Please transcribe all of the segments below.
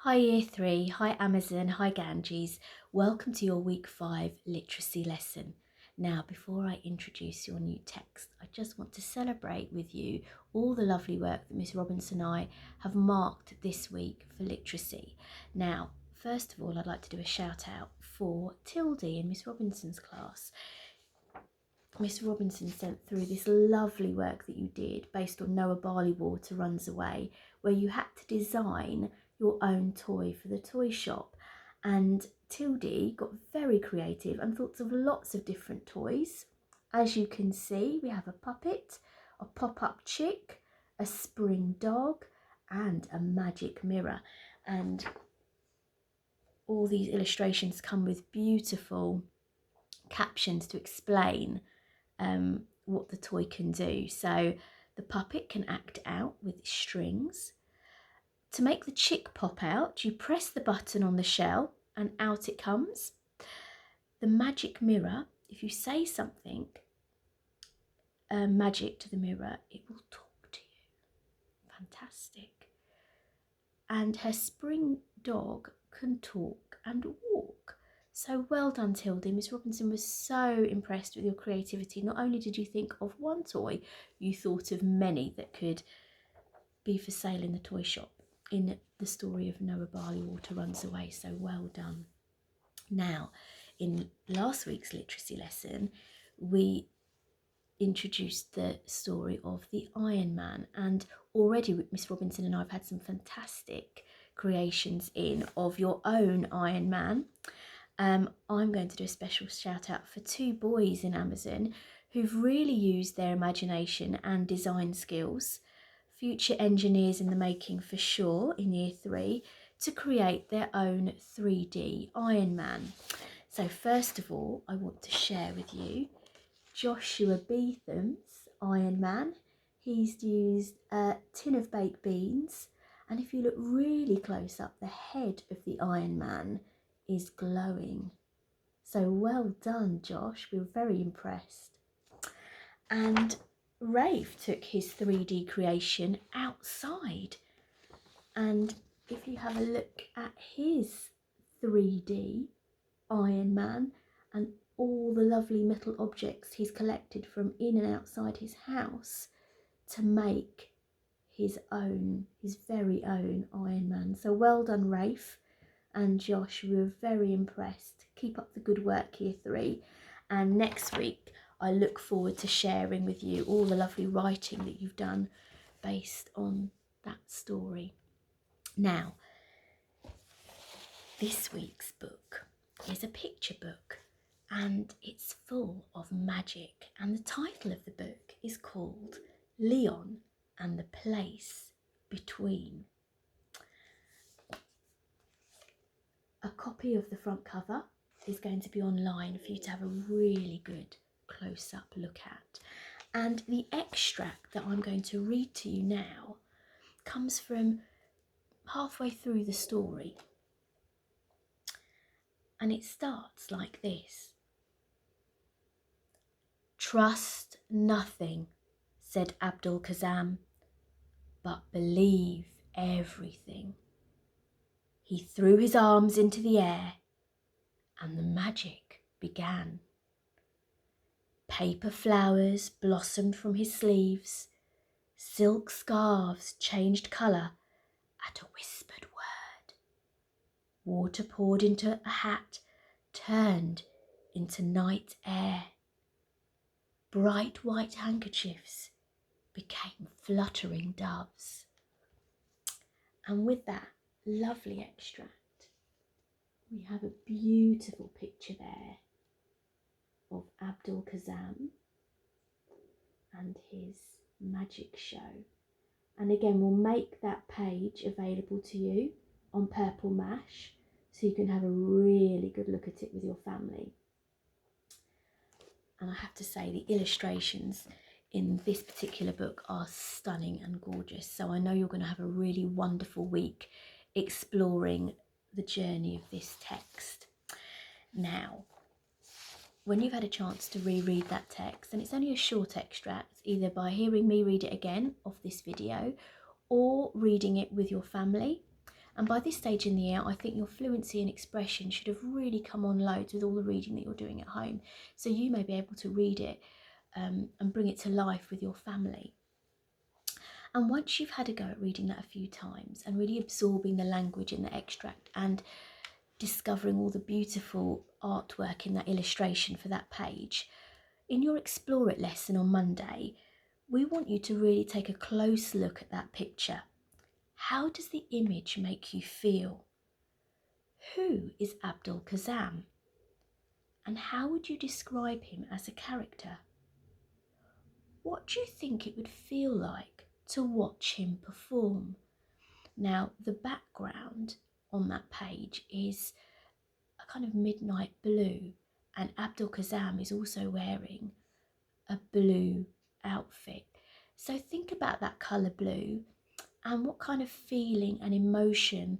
Hi Year 3, hi Amazon, hi Ganges. Welcome to your Week 5 literacy lesson. Now, before I introduce your new text, I just want to celebrate with you all the lovely work that Ms Robinson and I have marked this week for literacy. Now, first of all, I'd like to do a shout out for Tilde in Miss Robinson's class. Miss Robinson sent through this lovely work that you did based on Noah Barley Water Runs Away, where you had to design your own toy for the toy shop. And Tilde got very creative and thought of lots of different toys. As you can see, we have a puppet, a pop-up chick, a spring dog, and a magic mirror. And all these illustrations come with beautiful captions to explain what the toy can do. So the puppet can act out with strings. To make the chick pop out, you press the button on the shell and out it comes. The magic mirror, if you say something magic to the mirror, it will talk to you. Fantastic. And her spring dog can talk and walk. So well done, Tilde. Miss Robinson was so impressed with your creativity. Not only did you think of one toy, you thought of many that could be for sale in the toy shop in the story of Noah Barley Water Runs Away. So well done. Now, in last week's literacy lesson, we introduced the story of the Iron Man, and already Miss Robinson and I have had some fantastic creations in of your own Iron Man. I'm going to do a special shout out for two boys in Amazon who've really used their imagination and design skills, future engineers in the making for sure in Year 3, to create their own 3D Iron Man. So first of all, I want to share with you Joshua Beetham's Iron Man. He's used a tin of baked beans, and if you look really close up, the head of the Iron Man is glowing. So well done, Josh. We were very impressed. And Rafe took his 3D creation outside. And if you have a look at his 3D Iron Man and all the lovely metal objects he's collected from in and outside his house to make his very own Iron Man. So well done, Rafe and Josh. We were very impressed. Keep up the good work, Year 3. And next week, I look forward to sharing with you all the lovely writing that you've done based on that story. Now, this week's book is a picture book, and it's full of magic. And the title of the book is called Leon and the Place Between. A copy of the front cover is going to be online for you to have a really good close-up look at. And the extract that I'm going to read to you now comes from halfway through the story. And it starts like this. "Trust nothing," said Abdul Kazam, "but believe everything." He threw his arms into the air and the magic began. Paper flowers blossomed from his sleeves. Silk scarves changed colour at a whispered word. Water poured into a hat, turned into night air. Bright white handkerchiefs became fluttering doves. And with that lovely extract, we have a beautiful picture there of Abdul Kazam and his magic show. And again, we'll make that page available to you on Purple Mash so you can have a really good look at it with your family. And I have to say, the illustrations in this particular book are stunning and gorgeous. So I know you're going to have a really wonderful week exploring the journey of this text. Now, when you've had a chance to reread that text, and it's only a short extract, either by hearing me read it again of this video or reading it with your family, And by this stage in the year, I think your fluency and expression should have really come on loads with all the reading that you're doing at home. So you may be able to read it and bring it to life with your family. And once you've had a go at reading that a few times and really absorbing the language in the extract and discovering all the beautiful artwork in that illustration for that page, in your Explore It lesson on Monday, we want you to really take a close look at that picture. How does the image make you feel? Who is Abdul Kazam? And how would you describe him as a character? What do you think it would feel like to watch him perform? Now, the background on that page is a kind of midnight blue, and Abdul Kazam is also wearing a blue outfit. So think about that colour blue and what kind of feeling and emotion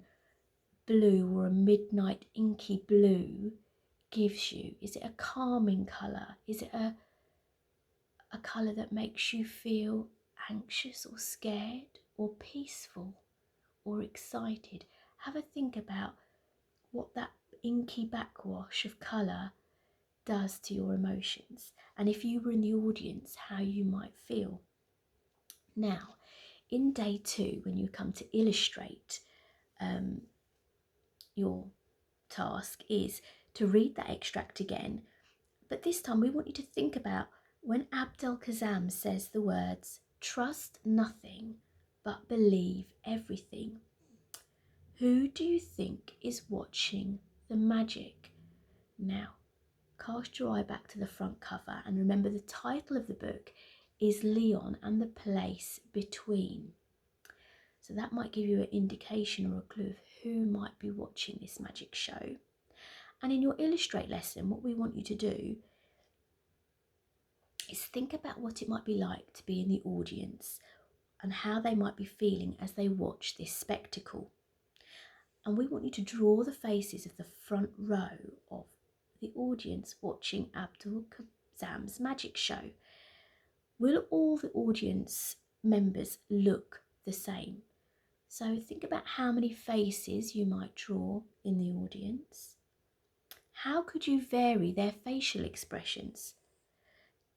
blue or a midnight inky blue gives you. Is it a calming colour? Is it a colour that makes you feel anxious or scared or peaceful or excited? Have a think about what that inky backwash of colour does to your emotions, and if you were in the audience, how you might feel. Now, in day 2, when you come to illustrate, your task is to read that extract again, but this time we want you to think about when Abdel Kazam says the words, "Trust nothing but believe everything." Who do you think is watching the magic? Now, cast your eye back to the front cover and remember the title of the book is Leon and the Place Between. So that might give you an indication or a clue of who might be watching this magic show. And in your Illustrate lesson, what we want you to do is think about what it might be like to be in the audience and how they might be feeling as they watch this spectacle. And we want you to draw the faces of the front row of the audience watching Abdul Kazam's magic show. Will all the audience members look the same? So think about how many faces you might draw in the audience. How could you vary their facial expressions?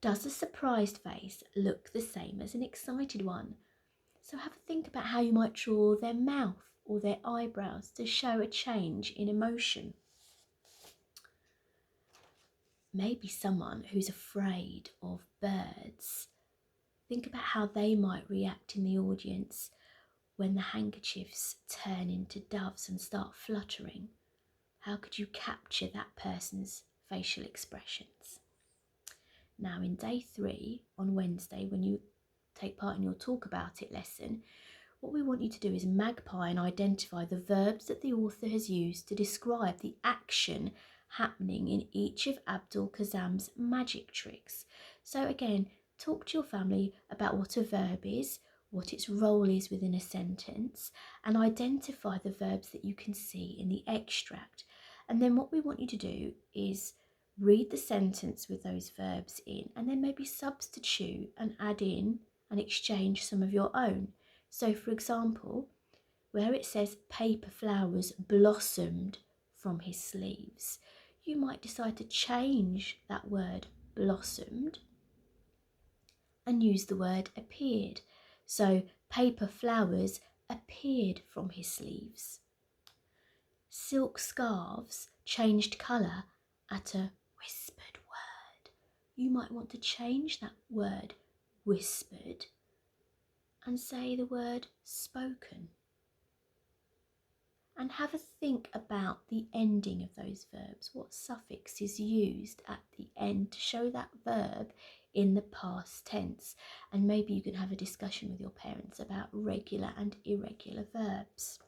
Does a surprised face look the same as an excited one? So have a think about how you might draw their mouth or their eyebrows to show a change in emotion. Maybe someone who's afraid of birds. Think about how they might react in the audience when the handkerchiefs turn into doves and start fluttering. How could you capture that person's facial expressions? Now in day 3, on Wednesday, when you take part in your Talk About It lesson, what we want you to do is magpie and identify the verbs that the author has used to describe the action happening in each of Abdul Kazam's magic tricks. So again, talk to your family about what a verb is, what its role is within a sentence, and identify the verbs that you can see in the extract. And then what we want you to do is read the sentence with those verbs in, and then maybe substitute and add in and exchange some of your own. So for example, where it says paper flowers blossomed from his sleeves, you might decide to change that word blossomed and use the word appeared. So paper flowers appeared from his sleeves. Silk scarves changed colour at a whispered word. You might want to change that word whispered and say the word spoken. And have a think about the ending of those verbs. What suffix is used at the end to show that verb in the past tense? And maybe you can have a discussion with your parents about regular and irregular verbs.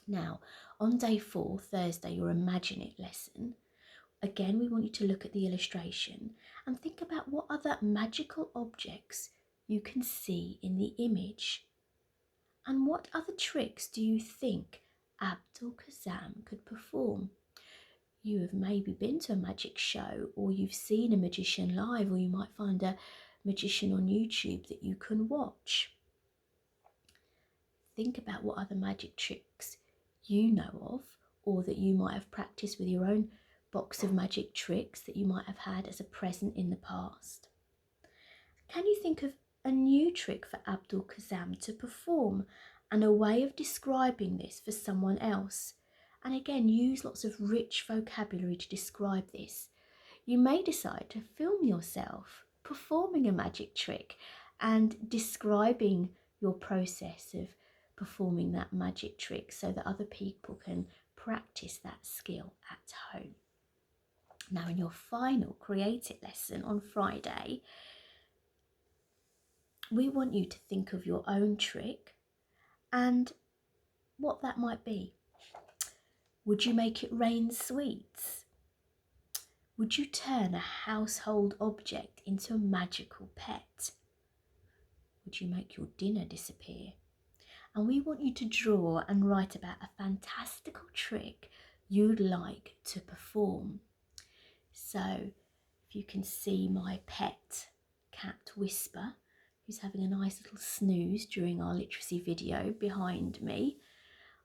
Now, on day 4, Thursday, your Imagine It lesson, again, we want you to look at the illustration and think about what other magical objects you can see in the image. And what other tricks do you think Abdul Kazam could perform? You have maybe been to a magic show, or you've seen a magician live, or you might find a magician on YouTube that you can watch. Think about what other magic tricks you know of, or that you might have practiced with your own box of magic tricks that you might have had as a present in the past? Can you think of a new trick for Abdul Kazam to perform and a way of describing this for someone else? And again, use lots of rich vocabulary to describe this. You may decide to film yourself performing a magic trick and describing your process of performing that magic trick so that other people can practice that skill at home. Now, in your final Create It lesson on Friday, we want you to think of your own trick and what that might be. Would you make it rain sweets? Would you turn a household object into a magical pet? Would you make your dinner disappear? And we want you to draw and write about a fantastical trick you'd like to perform. So if you can see my pet cat Whisper, who's having a nice little snooze during our literacy video behind me,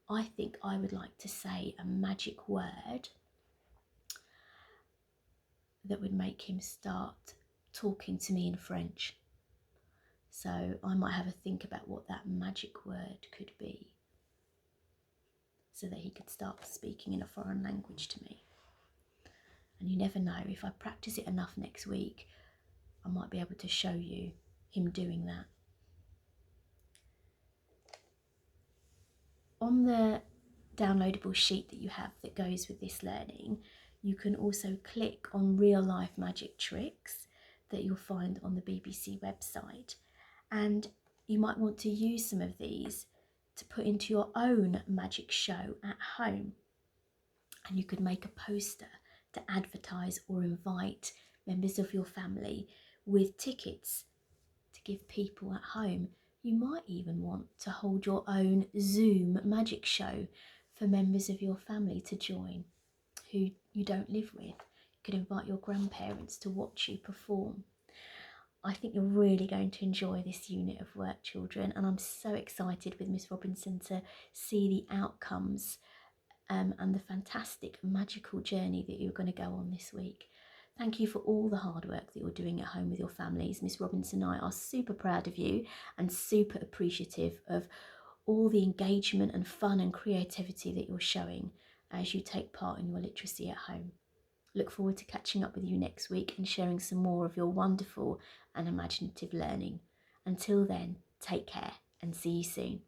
I think I would like to say a magic word that would make him start talking to me in French. So I might have a think about what that magic word could be so that he could start speaking in a foreign language to me. And you never know, if I practice it enough next week, I might be able to show you him doing that. On the downloadable sheet that you have that goes with this learning, you can also click on real life magic tricks that you'll find on the BBC website. And you might want to use some of these to put into your own magic show at home. And you could make a poster to advertise or invite members of your family with tickets to give people at home. You might even want to hold your own Zoom magic show for members of your family to join who you don't live with. You could invite your grandparents to watch you perform. I think you're really going to enjoy this unit of work, children, and I'm so excited with Miss Robinson to see the outcomes and the fantastic magical journey that you're going to go on this week. Thank you for all the hard work that you're doing at home with your families. Miss Robinson and I are super proud of you and super appreciative of all the engagement and fun and creativity that you're showing as you take part in your literacy at home. Look forward to catching up with you next week and sharing some more of your wonderful and imaginative learning. Until then, take care and see you soon.